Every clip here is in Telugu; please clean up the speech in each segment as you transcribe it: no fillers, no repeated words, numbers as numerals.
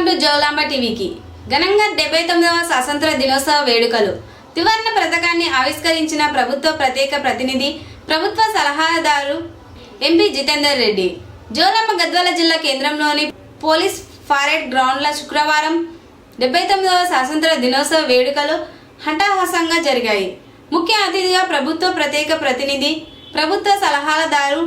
వెల్కమ్ టు జోలాంబ టీవీకి. ఘనంగా 79వ స్వాతంత్ర దినోత్సవ వేడుకలు. త్రివర్ణ పతాకాన్ని ఆవిష్కరించిన ప్రభుత్వ ప్రత్యేక ప్రతినిధి, ప్రభుత్వ సలహాదారు ఎంపీ జితేందర్ రెడ్డి. జోలాంబ గద్వాల జిల్లా కేంద్రంలోని పోలీస్ పరేడ్ గ్రౌండ్లో శుక్రవారం 79వ స్వాతంత్ర దినోత్సవ వేడుకలు హఠాహసంగా జరిగాయి. ముఖ్య అతిథిగా ప్రభుత్వ ప్రత్యేక ప్రతినిధి, ప్రభుత్వ సలహాదారు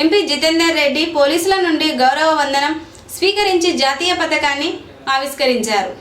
ఎంపీ జితేందర్ రెడ్డి పోలీసుల నుండి గౌరవ వందనం స్వీకరించి జాతీయ పతాకాన్ని ఆవిష్కరించారు.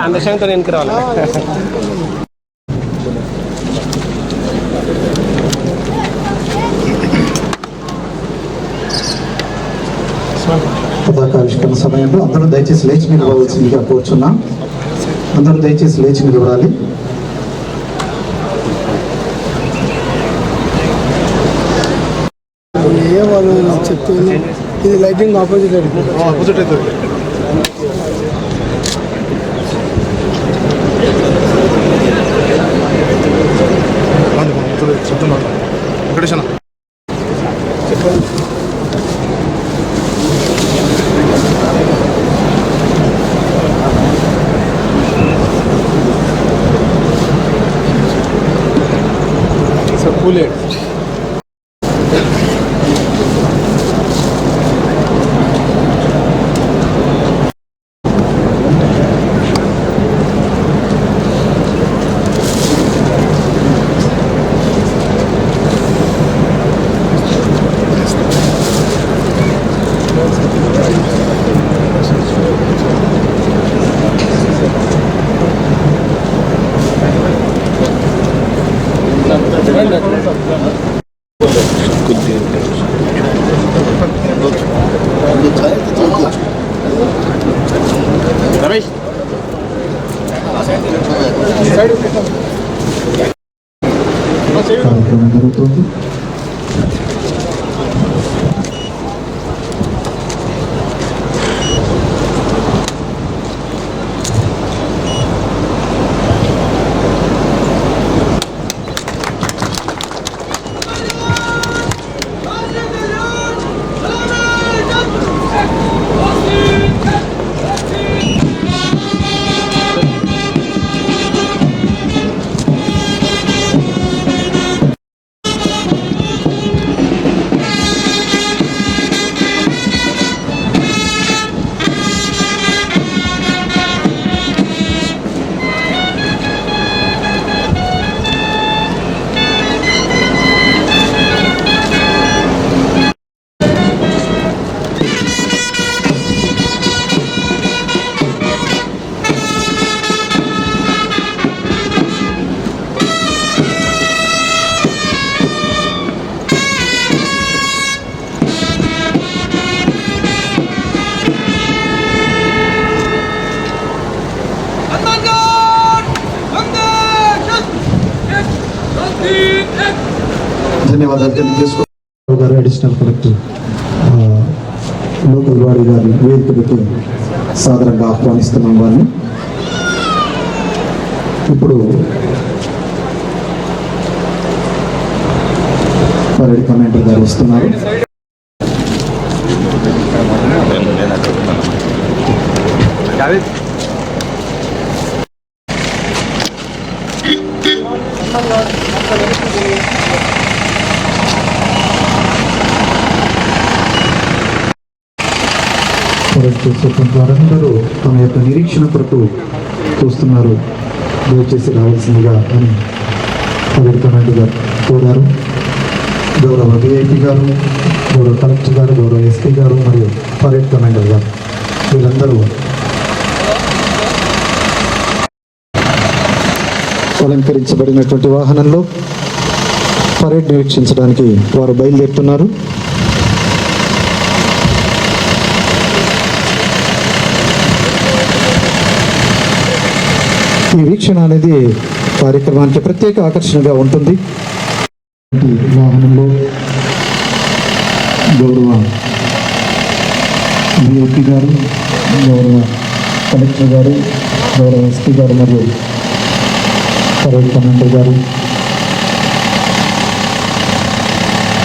అండర్స్టాండ్ వెనక్కి రావాలి. పతాకావిష్కరణ సమయంలో అందరూ దయచేసి లేచి నిలబడాల్సిందిగా కోరుచున్నాం. అందరూ దయచేసి లేచి నిలబడాలి. ఏ వాళ్ళు చెప్తే ఇది లైటింగ్ ఆపోజిట్ అవుతుంది. కార్యక్రమం జరుగుతుంది. ధన్యవాదాలు తెలియజేసుకో గారు అడిషనల్ కలెక్టర్ లోకల్ వాడి గారి వేదికకి సాదరంగా ఆహ్వానిస్తున్నాం వారిని. ఇప్పుడు పరేడ్ కమాండర్ గారు వస్తున్నారు. పరేడ్ చేసేటువంటి వారందరూ తమ యొక్క నిరీక్షణ కొరకు చూస్తున్నారు, దయచేసి రావాల్సిందిగా అని పరేడ్ కమాండర్ గారు కోరారు. గౌరవ విఐపి గారు, గౌరవ కలెక్టర్ గారు, గౌరవ ఎస్పీ గారు మరియు పరేడ్ కమాండర్ గారు వీరందరూ అలంకరించబడినటువంటి వాహనంలో పరేడ్ వీక్షించడానికి వారు బయలుదేరుతున్నారు. ఈ వీక్షణ అనేది కార్యక్రమానికి ప్రత్యేక ఆకర్షణగా ఉంటుంది. వాహనంలో గౌరవ విఐపి గారు, గౌరవ కలెక్టర్ గారు, గౌరవ ఎస్పీ గారు మరియు పరేడ్ కమాండర్ గారు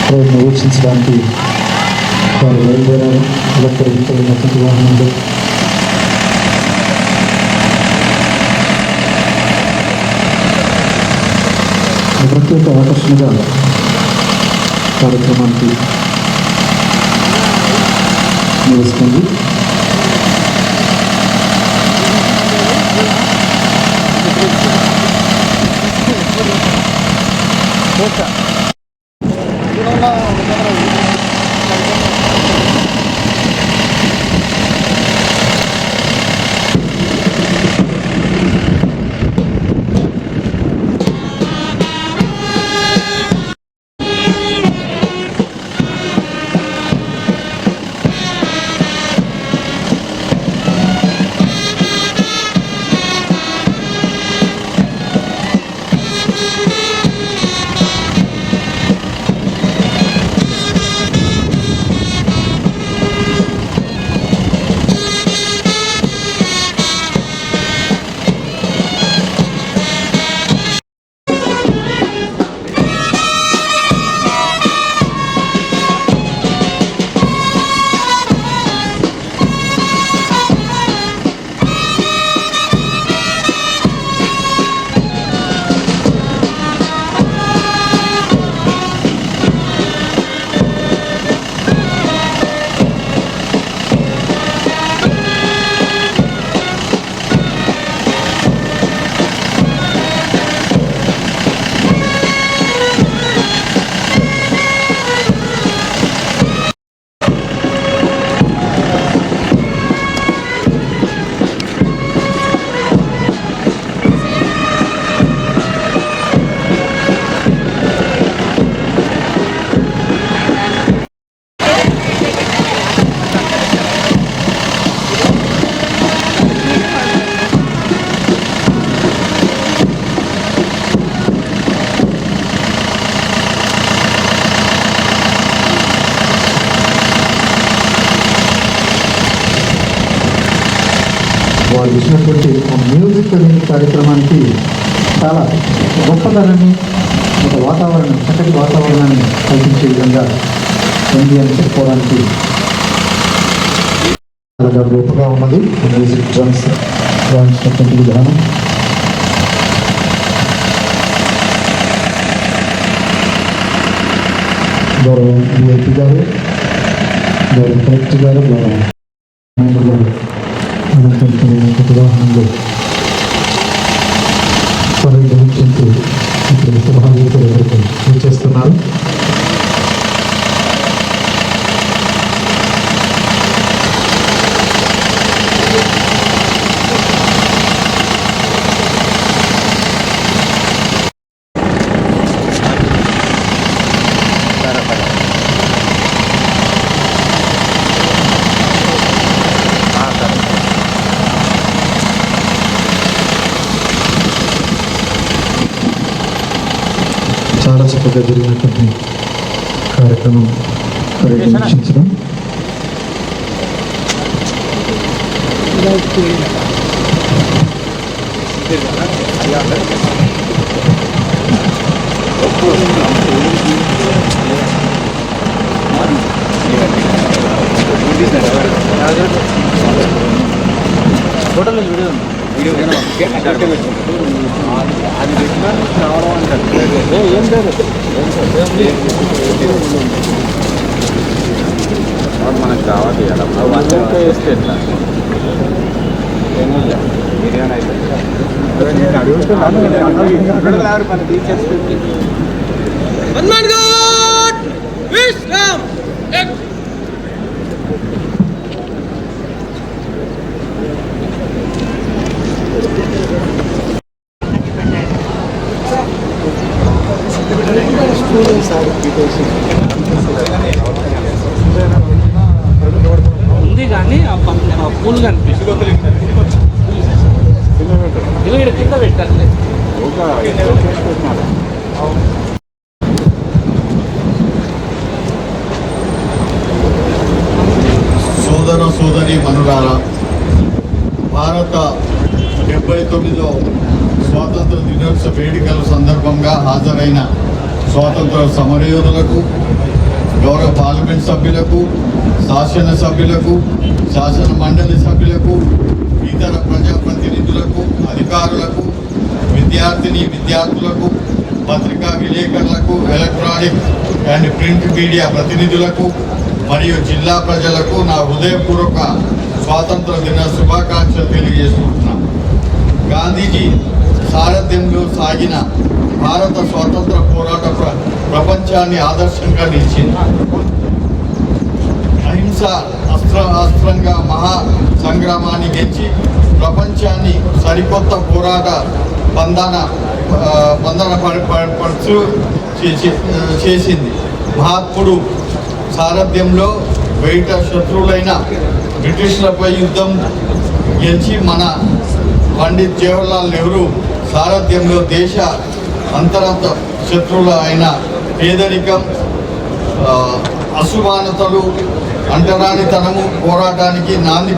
పరేడ్ను వీక్షించడానికి వారు బయలుదేరారు. అలంకరించబడినటువంటి వాహనంలో ప్రత్యేక ఆకర్షణగా కార్యక్రమానికి నిలుస్తుంది. వారు ఇచ్చినటువంటి మ్యూజిక్ అనే కార్యక్రమానికి చాలా గొప్పతనాన్ని, ఒక వాతావరణం, చక్కటి వాతావరణాన్ని కల్పించే విధంగా ఉంది అని చెప్పుకోవడానికి చాలా గొప్పగా ఉన్నది. మ్యూజిక్ డ్రమ్స్ వాయించినటువంటి విధానం గౌరవ డిఐపి గారు, గౌరవ కలెక్టర్ గారు, గౌరవ మెంబర్ గారు ఉదాహరణలో పర్యవేక్షించు ఇప్పుడు సభావేదికలు ఎవరికి చేస్తున్నారు. చాలా చక్కగా జరిగినటువంటి కార్యక్రమం పర్యవేక్షించడం. మనకు కావాలి వేస్తే ఎట్లా బిర్యానీ అయితే ఉంది కానీ ఆ పూలు కనిపిస్తుంది. కింద పెట్టాలి. సోదర సోదరి మనులారా, భారత 79వ స్వాతంత్ర దినోత్సవ వేడుకల సందర్భంగా హాజరైన స్వాతంత్ర సమరయోధులకు, గౌరవ పార్లమెంట్ సభ్యులకు, శాసనసభ్యులకు, శాసన మండలి సభ్యులకు, ఇతర ప్రజాప్రతినిధులకు, అధికారులకు, విద్యార్థులకు, పత్రికా విలేకరులకు, ఎలక్ట్రానిక్ అండ్ ప్రింట్ మీడియా ప్రతినిధులకు మరియు జిల్లా ప్రజలకు నా హృదయపూర్వక స్వాతంత్ర దిన శుభాకాంక్షలు తెలియజేసుకుంటున్నాను. గాంధీజీ సారథ్యంలో సాగిన భారత స్వాతంత్ర పోరాట ప్రపంచాన్ని ఆదర్శంగా నిలిచింది. అహింస అస్త్రంగా మహా సంగ్రామాన్ని గెలిచి ప్రపంచాన్ని సరికొత్త పోరాట పరుచు చేసింది. మహాత్ముడు సారథ్యంలో బయట శత్రువులైన బ్రిటిష్లపై యుద్ధం గెలిచి మన పండిత్ జవహర్లాల్ నెహ్రూ సారథ్యంలో దేశ అంతరంత శత్రువుల అయిన పేదరికం, అసమానతలు, అంటరానితనము పోరాటానికి నాంది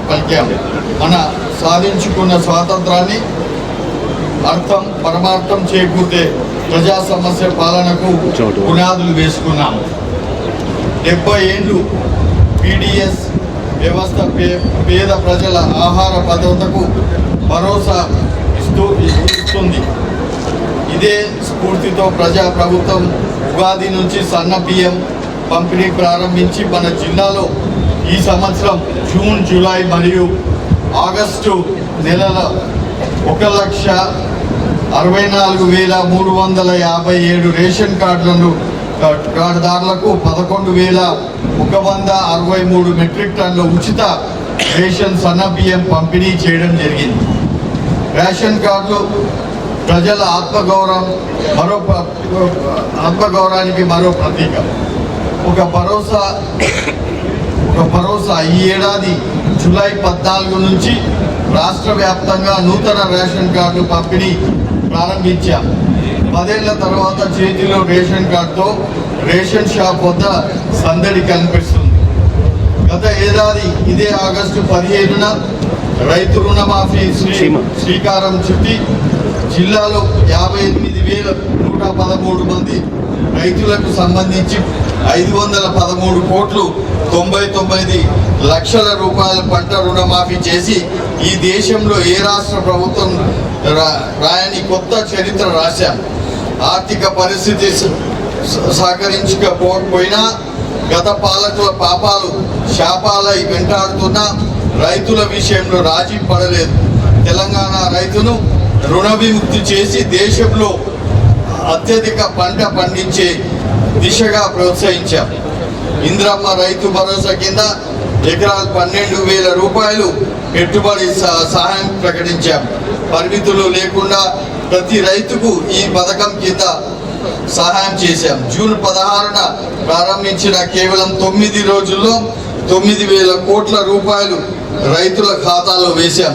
పలికాము. మన సాధించుకున్న స్వాతంత్రాన్ని అర్థం పరమార్థం చేకూర్చే ప్రజా సమస్య పాలనకు పునాదులు వేసుకున్నాము. 70 ఏళ్ళు PDS వ్యవస్థ పేద ప్రజల ఆహార భద్రతకు భరోసా ఇస్తుంది. ఇదే స్ఫూర్తితో ప్రజాప్రభుత్వం ఉగాది నుంచి సన్న బియ్యం పంపిణీ ప్రారంభించి మన జిల్లాలో ఈ సంవత్సరం జూన్, జూలై మరియు ఆగస్టు నెలల 1,64,357 రేషన్ కార్డుదారులకు 11,163 మెట్రిక్ టన్నుల ఉచిత రేషన్ సన్న బియ్యం పంపిణీ చేయడం జరిగింది. రేషన్ కార్డులు ప్రజల ఆత్మగౌరవానికి మరో ప్రతీక. ఒక భరోసా ఈ ఏడాది జూలై 14 నుంచి రాష్ట్ర వ్యాప్తంగా నూతన రేషన్ కార్డు పంపిణీ ప్రారంభించాం. 10 ఏళ్ల తర్వాత చేతిలో రేషన్ కార్డుతో రేషన్ షాప్ వద్ద సందడి కనిపిస్తుంది. గత ఏడాది ఇదే ఆగస్టు 15న రైతు రుణమాఫీ శ్రీకారం చుట్టి జిల్లాలో 58,113 మంది రైతులకు సంబంధించి 513 కోట్లు 99 లక్షల రూపాయల పంట రుణమాఫీ చేసి ఈ దేశంలో ఏ రాష్ట్ర ప్రభుత్వం రాయని కొత్త చరిత్ర రాశాం. ఆర్థిక పరిస్థితి సహకరించకపోయినా గత పాలకుల పాపాలు శాపాలై వెంటాడుతున్న రైతుల విషయంలో రాజీ పడలేదు. తెలంగాణ రైతును రుణ విముక్తి చేసి దేశంలో అత్యధిక పంట పండించే దిశగా ప్రోత్సహించాం. ఇంద్రమ్మ రైతు భరోసా కింద ఎకరాలు 12,000 రూపాయలు పెట్టుబడి సహాయం ప్రకటించాం. పరిమితులు లేకుండా ప్రతి రైతుకు ఈ పథకం కింద సహాయం చేశాం. జూన్ 16న ప్రారంభించిన కేవలం 9 రోజుల్లో 9,000 కోట్ల రూపాయలు రైతుల ఖాతాలో వేశాం.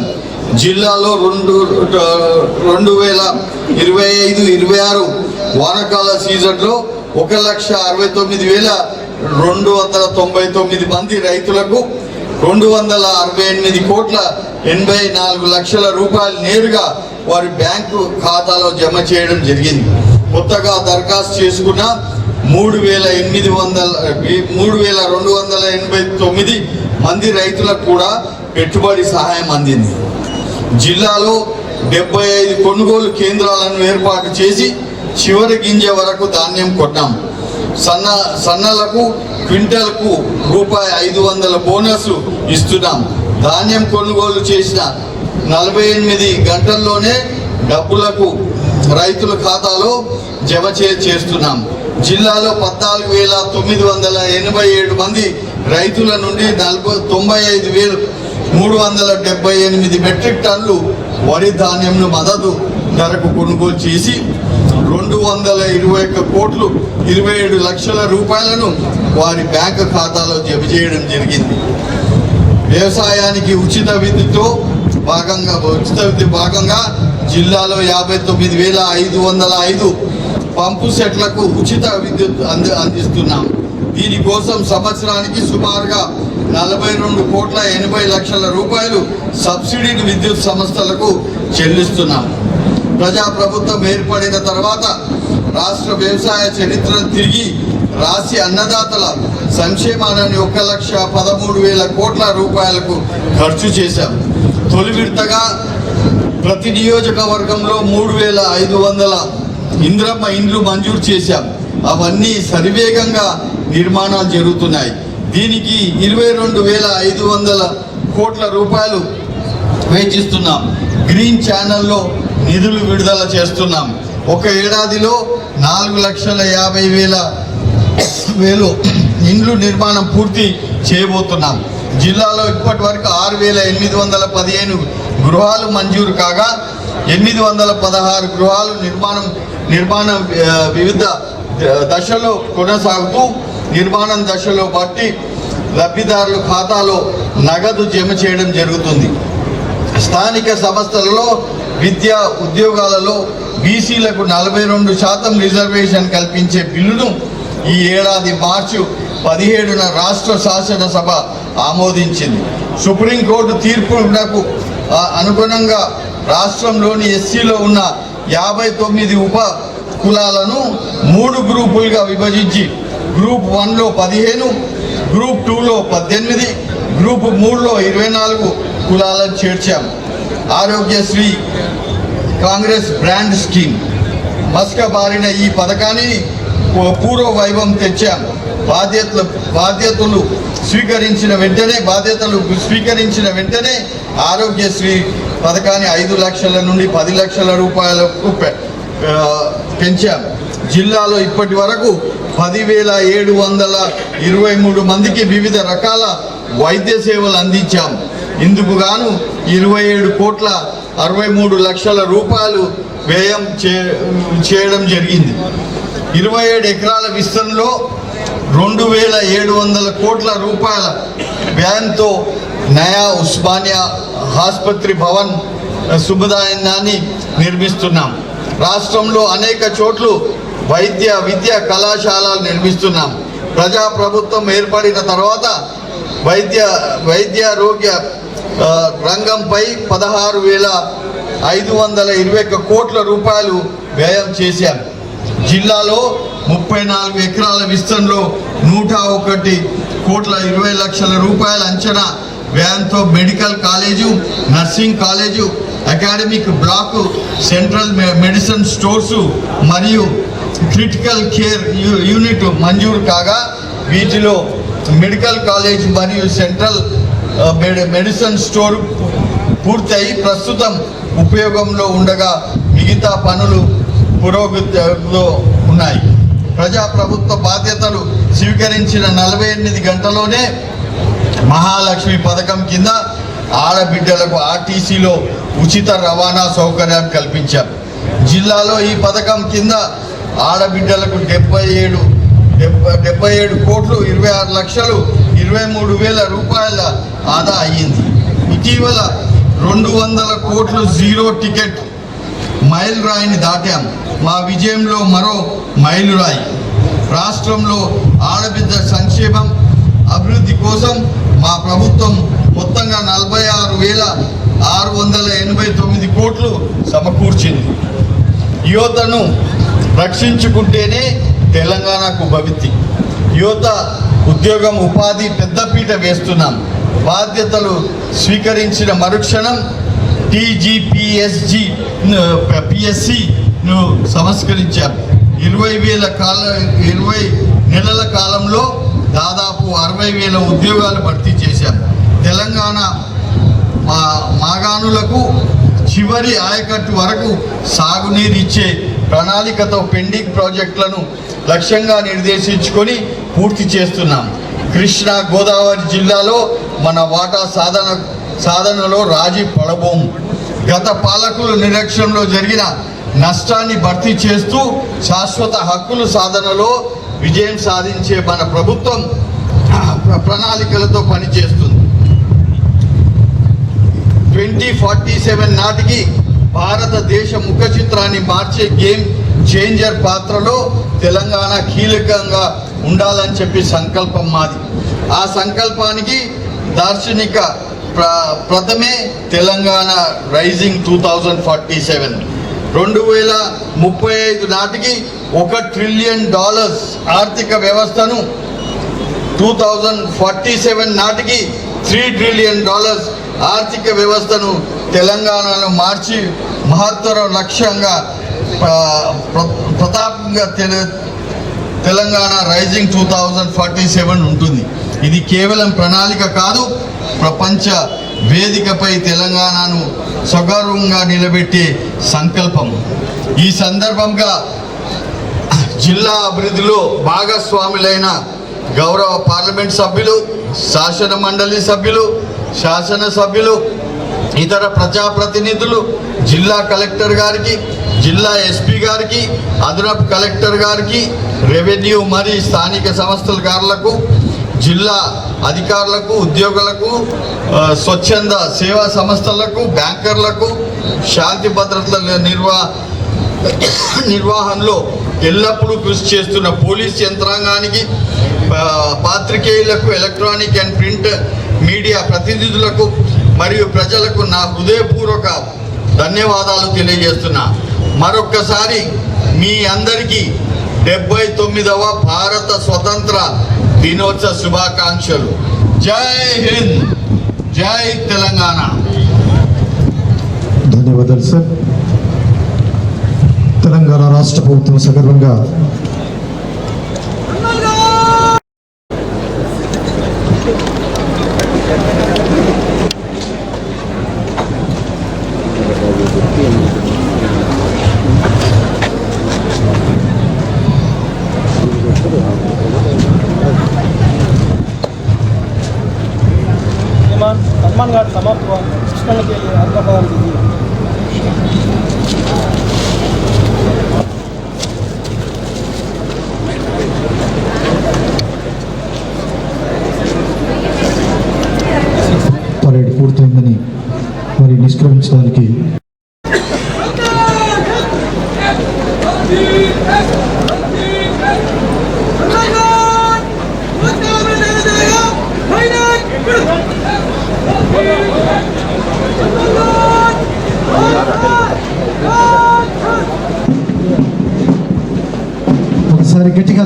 జిల్లాలో 2025-26 వానాకాల సీజన్లో 1,69,299 మంది రైతులకు 268 కోట్ల 84 లక్షల రూపాయలు నేరుగా వారి బ్యాంకు ఖాతాలో జమ చేయడం జరిగింది. కొత్తగా దరఖాస్తు చేసుకున్న 3,289 మంది రైతులకు కూడా పెట్టుబడి సహాయం అందింది. జిల్లాలో 75 కొనుగోలు కేంద్రాలను ఏర్పాటు చేసి చివరి గింజ వరకు ధాన్యం కొన్నాం. సన్నలకు క్వింటల్కు ₹500 బోనస్ ఇస్తున్నాం. ధాన్యం కొనుగోలు చేసిన 48 గంటల్లోనే డబ్బులకు రైతుల ఖాతాలో జమ చేస్తున్నాం. జిల్లాలో 14,987 మంది రైతుల నుండి 95,378 మెట్రిక్ టన్నులు వరి ధాన్యంను మద్దతు ధరకు కొనుగోలు చేసి 221 కోట్లు 27 లక్షల రూపాయలను వారి బ్యాంకు ఖాతాలో జమ చేయడం జరిగింది. వ్యవసాయానికి ఉచిత విద్యుత్తో భాగంగా జిల్లాలో 59,505 పంపు సెట్లకు ఉచిత విద్యుత్ అందిస్తున్నాం. దీనికోసం సంవత్సరానికి సుమారుగా 42 కోట్ల 80 లక్షల రూపాయలు సబ్సిడీని విద్యుత్ సంస్థలకు చెల్లిస్తున్నాం. ప్రజాప్రభుత్వం ఏర్పడిన తర్వాత రాష్ట్ర వ్యవసాయ చరిత్రను తిరిగి రాసి అన్నదాతల సంక్షేమాన్ని 1,13,000 కోట్ల రూపాయలకు ఖర్చు చేశాం. తొలి విడతగా ప్రతి నియోజకవర్గంలో 3,500 ఇంద్రమ్మ ఇండ్లు మంజూరు చేశాం. అవన్నీ సరివేగంగా నిర్మాణాలు జరుగుతున్నాయి. దీనికి 22,500 కోట్ల రూపాయలు వేచిస్తున్నాం. గ్రీన్ ఛానల్లో నిధులు విడుదల చేస్తున్నాం. ఒక ఏడాదిలో 4,50,000 ఇండ్లు నిర్మాణం పూర్తి చేయబోతున్నాం. జిల్లాలో ఇప్పటి వరకు 6,815 గృహాలు మంజూరు కాగా 816 గృహాలు నిర్మాణం వివిధ దశలో కొనసాగుతూ నిర్మాణం దశలో బట్టి లబ్ధిదారుల ఖాతాలో నగదు జమ చేయడం జరుగుతుంది. స్థానిక సంస్థలలో విద్యా ఉద్యోగాలలో బీసీలకు 42% రిజర్వేషన్ కల్పించే బిల్లును ఈ ఏడాది మార్చి 17న రాష్ట్ర శాసనసభ ఆమోదించింది. సుప్రీంకోర్టు తీర్పునకు అనుగుణంగా రాష్ట్రంలోని ఎస్సీలో ఉన్న 59 ఉప కులాలను 3 గ్రూపులుగా విభజించి గ్రూప్ 1లో 15, గ్రూప్ 2లో 18, గ్రూప్ 3లో 24 కులాలను చేర్చాం. ఆరోగ్యశ్రీ కాంగ్రెస్ బ్రాండ్ స్కీమ్ మస్కబారిన ఈ పథకాన్ని పూర్వ వైభవం తెచ్చాం. బాధ్యతలు స్వీకరించిన వెంటనే ఆరోగ్యశ్రీ పథకాన్ని 5 లక్షల నుండి 10 లక్షల రూపాయలకు పెంచాం. జిల్లాలో ఇప్పటి వరకు 10,723 మందికి వివిధ రకాల వైద్య సేవలు అందించాం. ఇందుకు గాను 27 కోట్ల 63 లక్షల రూపాయలు వ్యయం చేయడం జరిగింది. 27 ఎకరాల విస్తరణలో 2,700 కోట్ల రూపాయల వ్యయంతో నయా ఉస్మానియా ఆసుపత్రి భవన్ సముదాయాన్ని నిర్మిస్తున్నాం. రాష్ట్రంలో అనేక చోట్ల విద్యా కళాశాలలు నిర్మిస్తున్నాం. ప్రజాప్రభుత్వం ఏర్పడిన తర్వాత వైద్యారోగ్య రంగంపై 16,521 కోట్ల రూపాయలు వ్యయం చేశాం. జిల్లాలో 34 ఎకరాల విస్తరణలో 101,20,00,000 రూపాయల అంచనా వ్యయంతో medical college, nursing college, academic block, central medicine stores మరియు క్రిటికల్ కేర్ యూనిట్ మంజూరు కాగా వీటిలో మెడికల్ కాలేజ్ మరియు సెంట్రల్ మెడిసిన్ స్టోర్ పూర్తయి ప్రస్తుతం ఉపయోగంలో ఉండగా మిగతా పనులు పురోగతిలో ఉన్నాయి. ప్రజాప్రభుత్వ బాధ్యతలు స్వీకరించిన 48 గంటల్లోనే మహాలక్ష్మి పథకం కింద ఆడబిడ్డలకు ఆర్టీసీలో ఉచిత రవాణా సౌకర్యం కల్పించాం. జిల్లాలో ఈ పథకం కింద ఆడబిడ్డలకు 77 కోట్లు 26,23,000 రూపాయల ఆదా అయ్యింది. ఇటీవల 200 కోట్లు జీరో టికెట్ మైలురాయిని దాటాం. మా విజయంలో మరో మైలురాయి. రాష్ట్రంలో ఆడబిడ్డ సంక్షేమం అభివృద్ధి కోసం మా ప్రభుత్వం మొత్తంగా 46,689 కోట్లు సమకూర్చింది. యువతను రక్షించుకుంటేనే తెలంగాణకు భవితి. యువత ఉద్యోగం ఉపాధి పెద్దపీట వేస్తున్నాం. బాధ్యతలు స్వీకరించిన మరుక్షణం పిఎస్సిను సంస్కరించాం. 20 నెలల కాలంలో దాదాపు 60,000 ఉద్యోగాలు భర్తీ చేశాం. తెలంగాణ మాగాణులకు చివరి ఆయకట్టు వరకు సాగునీరు ఇచ్చే ప్రణాళికతో పెండింగ్ ప్రాజెక్టులను లక్ష్యంగా నిర్దేశించుకొని పూర్తి చేస్తున్నాం. కృష్ణా గోదావరి జిల్లాలో మన వాటా సాధనలో రాజీ పడబోము. గత పాలకుల నిర్లక్ష్యంలో జరిగిన నష్టాన్ని భర్తీ చేస్తూ శాశ్వత హక్కుల సాధనలో విజయం సాధించే మన ప్రభుత్వం ప్రణాళికలతో పనిచేస్తుంది. 2047 నాటికి భారతదేశ ముఖ చిత్రాన్ని మార్చే గేమ్ చేంజర్ పాత్రలో తెలంగాణ కీలకంగా ఉండాలని చెప్పి సంకల్పం మాది. ఆ సంకల్పానికి దార్శనిక ప్రథమే తెలంగాణ రైజింగ్ 2047. 2035 నాటికి $1 ట్రిలియన్ ఆర్థిక వ్యవస్థను, 2047 నాటికి $3 ట్రిలియన్ ఆర్థిక వ్యవస్థను తెలంగాణలో మార్చి మహత్తర లక్ష్యంగా ప్రతాపంగా తెలంగాణ రైజింగ్ 2047 ఉంటుంది. ఇది కేవలం ప్రణాళిక కాదు, ప్రపంచ వేదికపై తెలంగాణను సగౌరవంగా నిలబెట్టే సంకల్పం. ఈ సందర్భంగా జిల్లా అభివృద్ధిలో భాగస్వాములైన గౌరవ పార్లమెంట్ సభ్యులు, శాసన మండలి సభ్యులు, శాసనసభ్యులు, ఇతర ప్రజాప్రతినిధులు, జిల్లా కలెక్టర్ గారికి, జిల్లా ఎస్పీ గారికి, అదనపు కలెక్టర్ గారికి, రెవెన్యూ మరియు స్థానిక సంస్థలకు, జిల్లా అధికారులకు, ఉద్యోగులకు, స్వచ్ఛంద సేవా సంస్థలకు, బ్యాంకర్లకు, శాంతి భద్రతల నిర్వహణలో ఎల్లప్పుడూ కృషి చేస్తున్న పోలీస్ యంత్రాంగానికి, పాత్రికేయులకు, ఎలక్ట్రానిక్ అండ్ ప్రింట్ మీడియా ప్రతినిధులకు మరియు ప్రజలకు నా హృదయపూర్వక ధన్యవాదాలు తెలియజేస్తున్నా. మరొక్కసారి మీ అందరికీ 79వ భారత స్వతంత్ర దినోత్సవ శుభాకాంక్షలు. జై హింద్, జై తెలంగాణ. ధన్యవాదాలు సార్. తెలంగాణ రాష్ట్ర ప్రభుత్వం సగర్వంగా सलमान घाट समाप्त हुआ, कृष्ण के लिए आपका बयान दीजिए। పరేడ్ పూర్తయిందని మరి నిష్క్రమించడానికి Hey! ఒకసారి గట్టిగా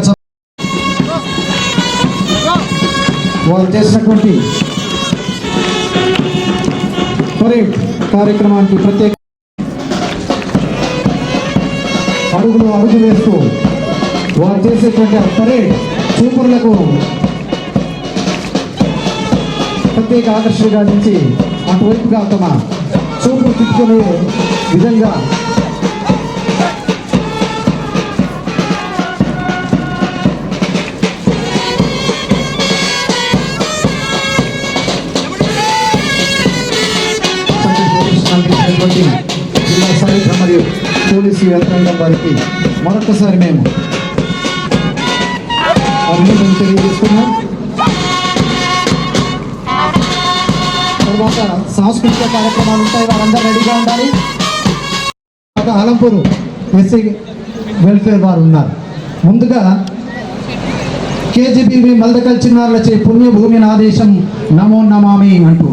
వాళ్ళు చేసినటువంటి పరేడ్ కార్యక్రమానికి ప్రత్యేక అడుగు వేస్తూ వారు చేసేటువంటి పరేడ్ చూపులకు ప్రత్యేక ఆకర్షణగా నుంచి అటువైపుగా తమ చూపులు తిప్పుకునే విధంగా జిల్లా సాయుధ మరియు పోలీసు యంత్రాంగం వారికి మరొకసారి మేము అభినందనలు తెలియజేస్తున్నాం. తర్వాత సాంస్కృతిక కార్యక్రమాలు ఉంటాయి, వారందరూ రెడీగా ఉండాలి. తర్వాత ఆలంపూరు ఎస్సీ వెల్ఫేర్ వారు ఉన్నారు. ముందుగా కేజీబీవి మల్దకల్ చిన్నారులచే పుణ్యభూమి నాదేశం నమో నమామి అంటూ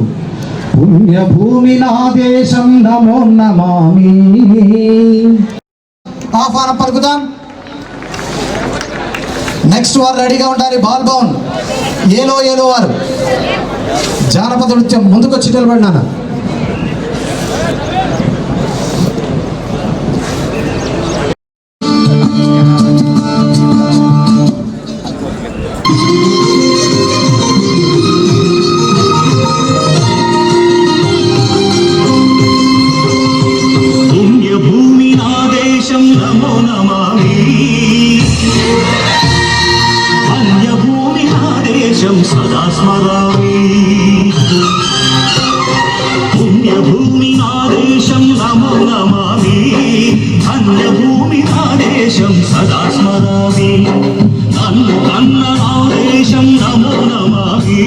పుణ్యభూమి నాదేశం నమో నమామి ఆహ్వానం పలుకుదాం. నెక్స్ట్ వారు రెడీగా ఉండాలి. బాల్ బౌన్ ఏలో వారు జానపద నృత్యం ముందుకొచ్చి నిలబడినాను. సదా స్మరామి పుణ్యభూమి నాదేశం నమో నమామి ధన్యభూమి నాదేశం సదా స్మరామి నన్ను కన్న నాదేశం నమో నమామి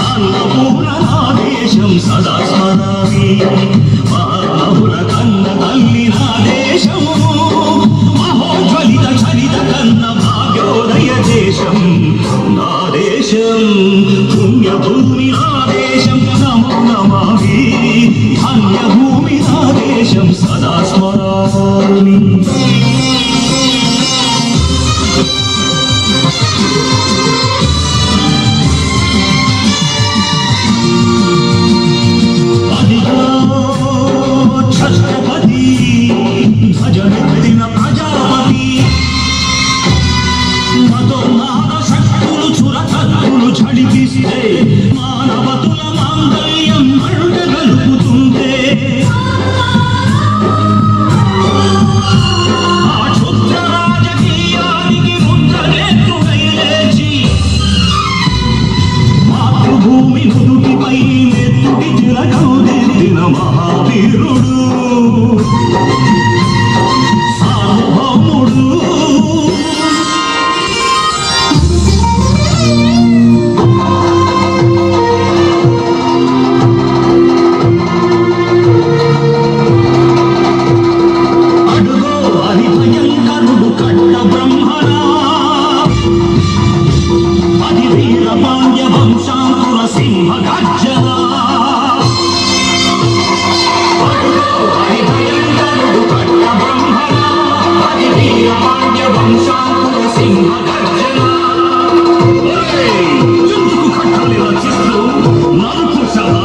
అన్నపూర్ణ నాదేశం సదా స్మరామి మానవుల కన్న తల్లి నాదేశము మహోజ్వలిత చరిత కన్న భాగ్యోదయ దేశం నాదేశం పుణ్యభూమి నాదేశం నమో నమామి ధన్యభూమి నాదేశం సదా స్మరామి ఛత్రపతి భజన కడిన ప్రజాపతి మతోన్మాద శక్తులు చురకత్తులు చడిపిస్తే మానవతుల మాంగళ్యం మంట గలుపుతుంటే ఆ క్షుద్ర రాజకీయానికి ముద్రనేత్రుడై లేచి మాతృభూమి నుదుటిపై నెత్తుడి తిలకం దిద్దిన మహావీరుడు సార్వభౌముడు అడుగో హరి భయంకరుడు కట్ట బ్రహ్మరా అది వీర పాండ్య వంశాంకుర సింహ గర్జన అడుగో హరి భయంకరుడు కట్ట బ్రహ్మరా అది వీర పాండ్య వంశాంకుర సింహ గర్జన ఎందుకు కట్టలి రచిస్తూ నలుపుషమా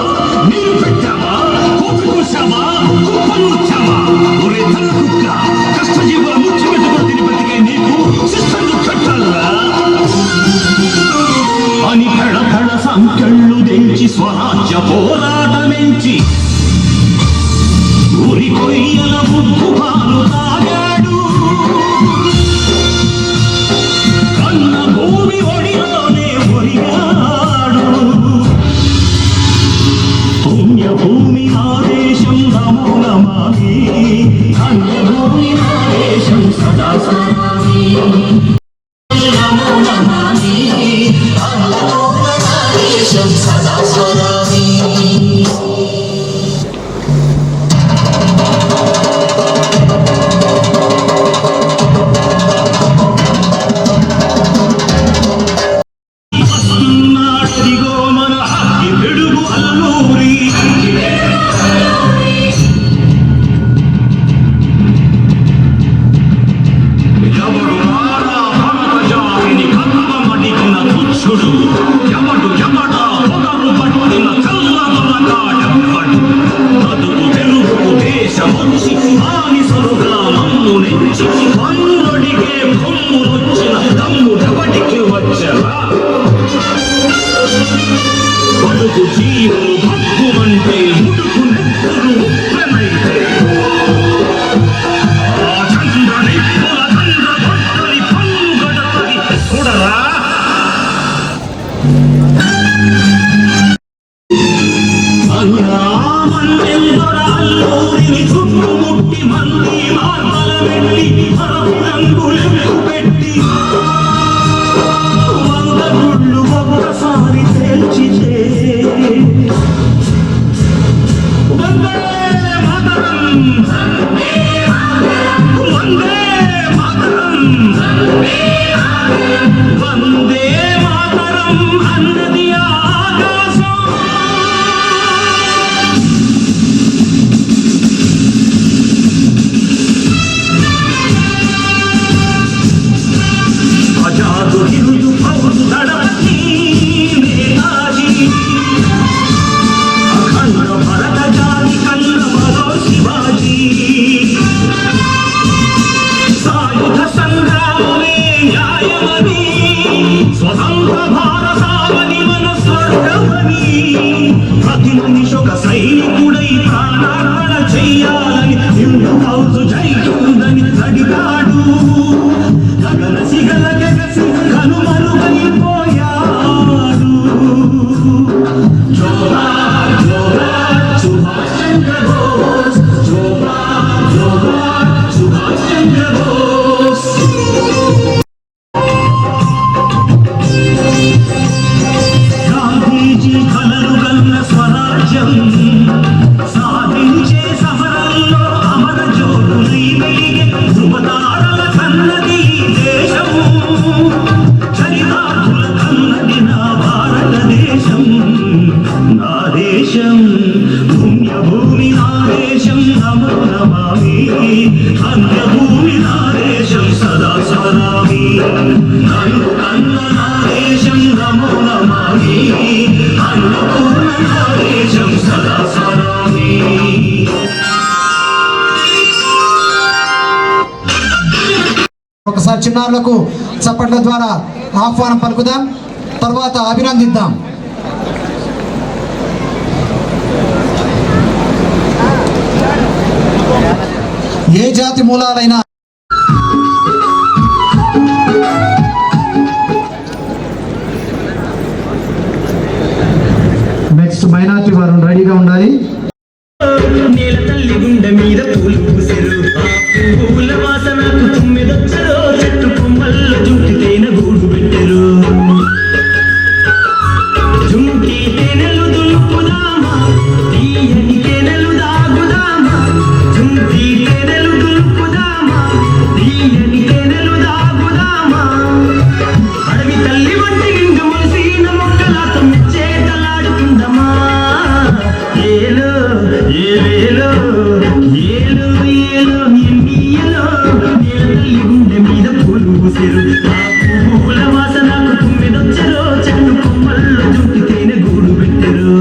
నీరు పెట్టావా కోపికొచ్చావా కుప్పనుచ్చావా ఒరే తల కుక్క కష్టజీవుల ముచ్చు పెట్టుకుని తిని బతికే నీకు శిస్తలు కట్టాలా అని కళ సంఖ్యళ్ళు దించి స్వరాజ్య పోరాటమించి ఊరి కొయ్యల బుద్ధు పాలు తాగాడు కన్న భూమి ఒడిలోనే ఒరిగాడు పుణ్యభూమి అల్లూరిని చుట్టుముట్టి మంది మార్మల వెళ్ళి రంగులు పెట్టి 100 గుళ్ళు ఒక్కసారి తేల్చితే వందే మాతరం వందే మాతరం వందే మాతరం అన్నది ఆకాశం ఆజాదు హిందూ ఫౌజ్ దళపతి నేతాజీ అఖండ భరత జాతి కన్నమలో శివాజీ సాయుధ సంగ్రామమే న్యాయమని స్వతంత్ర భారతావని మన స్వర్గమని ప్రతి మనిషొక సైనికుడై ప్రాణార్పణ చెయ్యాలని హిందూ ఫౌజు జైతుందని అడిగాడు గగన సిగల గగసి కనుమరుగైపోయాడు జోహార్ జోహార్ సుభాష్ చంద్ర బోస్ జోహార్ జోహార్ సుభాష్ చంద్ర బోస్ గాంధీజీ కలలు గన్న స్వరాజ్యం సాధించే సమరంలో అమర జ్యోతులై వెలిగే ధృవతారల కన్నది ఈ దేశం చరితార్థుల కన్నది నా భారతదేశం నా దేశం పుణ్యభూమి నా దేశం నమో నమామి అన్యభూమి నా దేశం సదా స్మరామి నన్ను కన్న నా దేశం నమో నమామి అన్నపూర్ణ నా దేశం సదా స్మరామి ఒకసారి చిన్నారులకు చప్పట్ల ద్వారా ఆహ్వానం పలుకుదాం, తర్వాత అభినందిద్దాం. ఏ జాతి మూలాలైనా నెక్స్ట్ మైనార్టీ వారు రెడీగా ఉండాలి. నేల తల్లి గుండె మీద పూలు పూసెరు ఆ పువ్వుల వాసనకు తుమ్మెదొచ్చరో చెట్టు కొమ్మల్లో జుంటి తేనె గూడు పెట్టెరు జుంటి తేనెలు దులుపుదామా తీయని తేనెలు దాగుదామా జుంటి తేనెలు దులుపుదామా తీయని తేనెలు దాగుదామా అడవి తల్లి వంటి నిండు మొలిసిన మొక్కలాత ముచ్చేటలాడుకుందమా ఏలో ఏలో ఏలో ఏలో ఎన్నియలో నేల తల్లి గుండె మీద పూలు పూసెరు ఆ పువ్వుల వాసనకు తుమ్మెదొచ్చరో చెట్టు కొమ్మల్లో జుంటి తేనె గూడు పెట్టెరు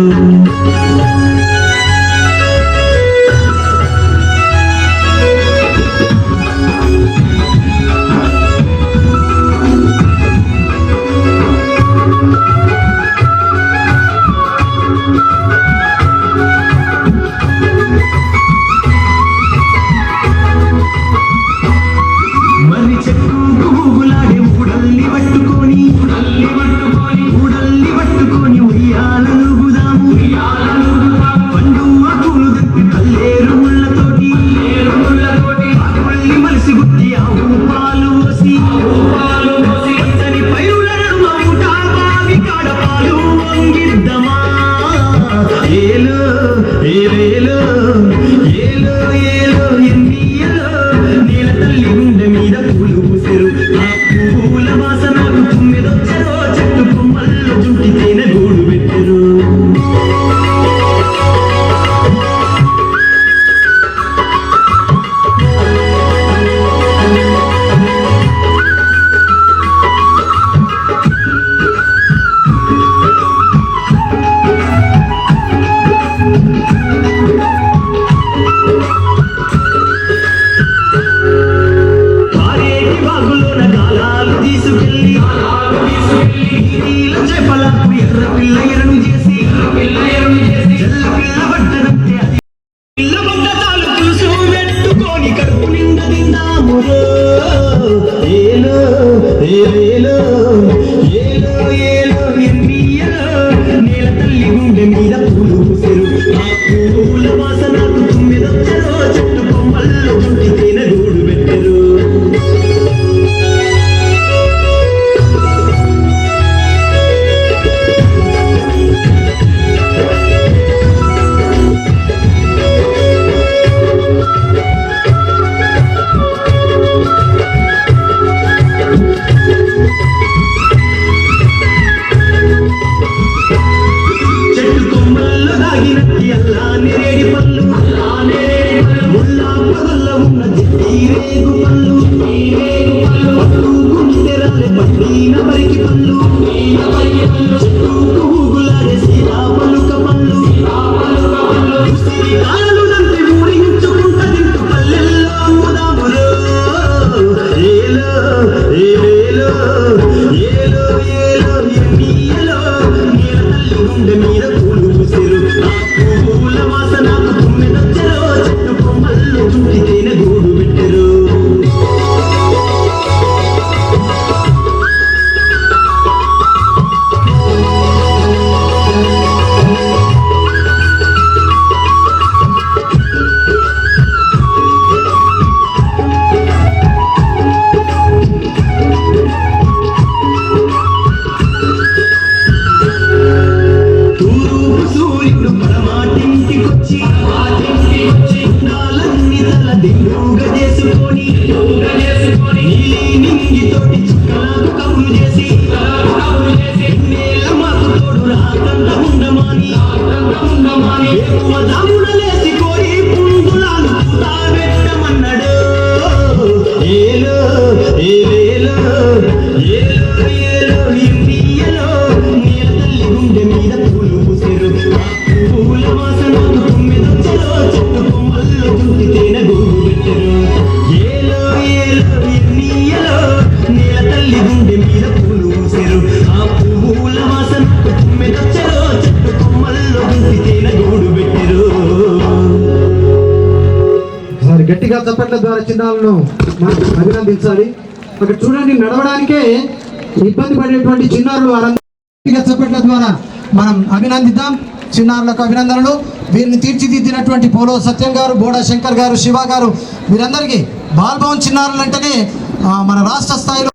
మర్రి చెట్టు పువ్వులాడే ఊడల్ని పట్టుకొని ఉయ్యాలలుగుదాము పండు ఆకులు దక్కి కల్లేరు ముళ్ళతోటి మళ్ళీ మలిసి గుట్టి ఆవు పాలు పోసి పచ్చని పైరులను మౌటా బావి కాడ పాలు వంగిద్దామా ఏలో ఏలో ఏలో ఏలో ఎన్నియలో నేల తల్లి గుండె మీద పూలు పూసెరు ఆ పువ్వుల వాసనకు తుమ్మెదొచ్చరో చెట్టు కొమ్మల్లో జుంటి తేనె గూడు పెట్టెరు నేరేడి పళ్ళు ముల్లా పగల్ల ఉన్న రేగు పళ్ళు పట్టు గుండెరాలే పట్టిన బరికి పళ్ళు చెట్టు పువ్వులాడే సీతా పలుక పళ్ళు కాళ్ళు నంపి ఊరించుకుంట తింటూ పల్లెల్లో ముదాములో ఏలో ఏలో ఏలో ఏలో ఎన్నియలో నేల తల్లి గుండె మీద పూలు పూసిరు ఆ పువ్వుల వాసనకు తుమ్మెదొచ్చరో చెట్టు కొమ్మల్లో చుట్టి తేనె గూడు పెట్టెరు తూర్పు సూర్యుడు పడమాటింటికొచ్చి నాలన్నీ తల దిండుగా చేసుకొని నీలి నింగితోటి చుక్కలకు కబులు చేసి నేల మాకు తోడు రాకంట ఉండమాని ఎక్కువ దాముడలేసి కోరి పుంగులాలు తాబెట్టమన్నాడు ఏలో ఏలేలో ఏలో ఏలో ఇండియలో నేల తల్లి గుండె మీద పూలు పూసిరు పూల వాసనకు తుమ్మెదొచ్చరో చెట్టు కొమ్మల్లో చుట్టి తేనె గూడు పెట్టెరు ఏలో ఏలో ఇండియలో నేల తల్లి గుండె మీద పూలు పూసిరు ఆ పువ్వుల వాసనకు తుమ్మెదొచ్చరో చెట్టు కొమ్మల్లో చుట్టి తేనె గూడు పెట్టెరు. ఒకసారి గట్టిగా చప్పట్ల ద్వారా చిన్నారులను మనం అభినందించాలి. అక్కడ చూడండి, నడవడానికే ఇబ్బంది పడేటువంటి చిన్నారులు వారందరికీ చప్పట్ల ద్వారా మనం అభినందిద్దాం. చిన్నారులకు అభినందనలు. వీరిని తీర్చిదిద్దినటువంటి పోలో సత్యం గారు, బోడా శంకర్ గారు, శివ గారు, వీరందరికీ బాల్భవన్ చిన్నారులు అంటేనే మన రాష్ట్ర స్థాయిలో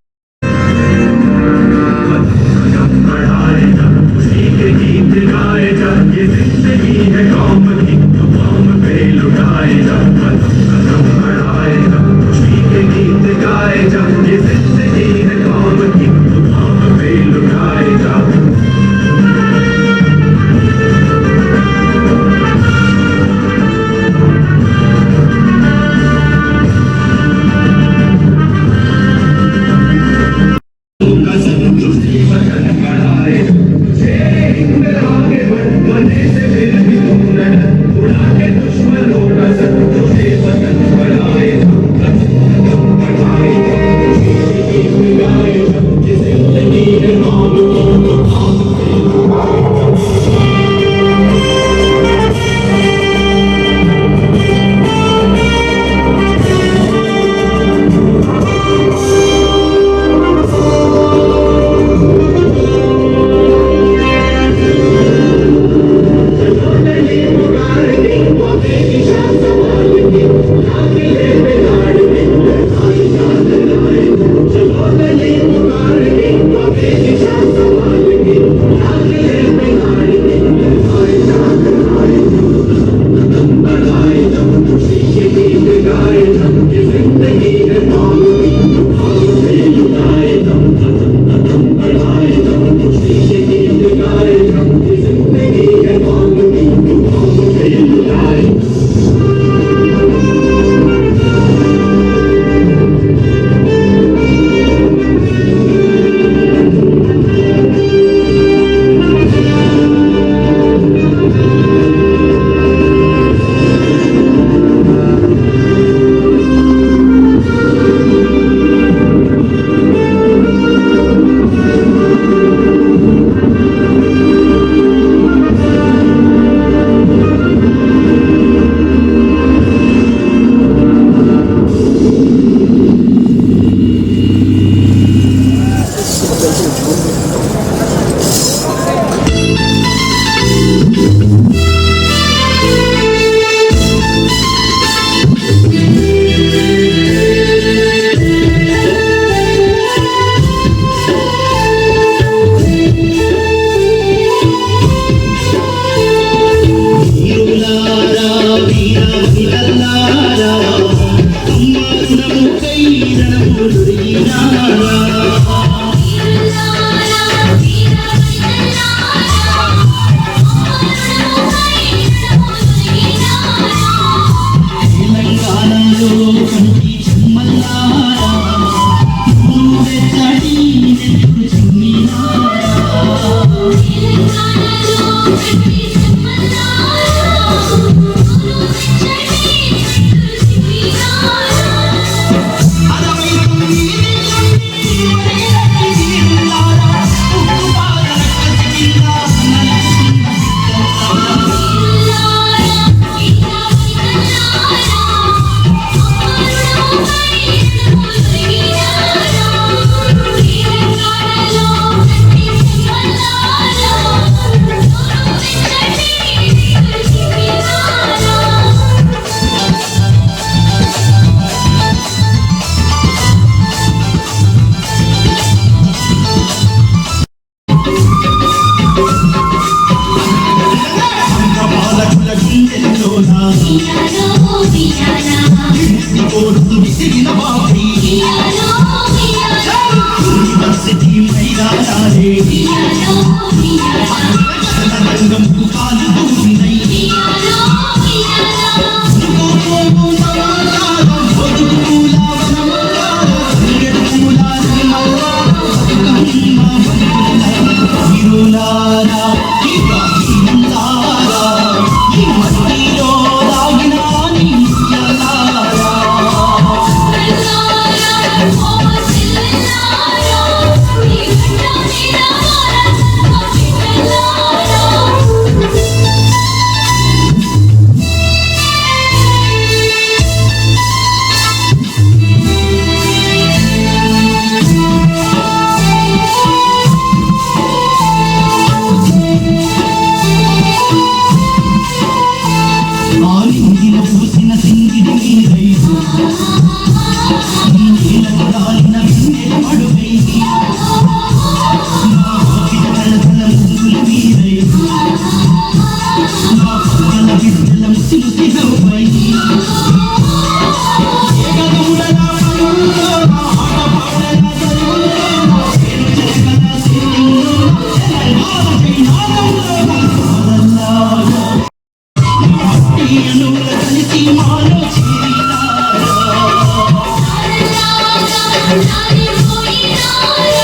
కోరుతూ విసిరిన బాబీ యూనివర్సిటీ మైదానాలే రంగంకు కాలు దూరినై పూసిన సింగిడి మీదై రాలిన వెన్నెల మడుగై కళకళ ముందుల మీదై పక్కల బిడ్డల ముసిముసి నవ్వై కలిసి మాలో చేరినారా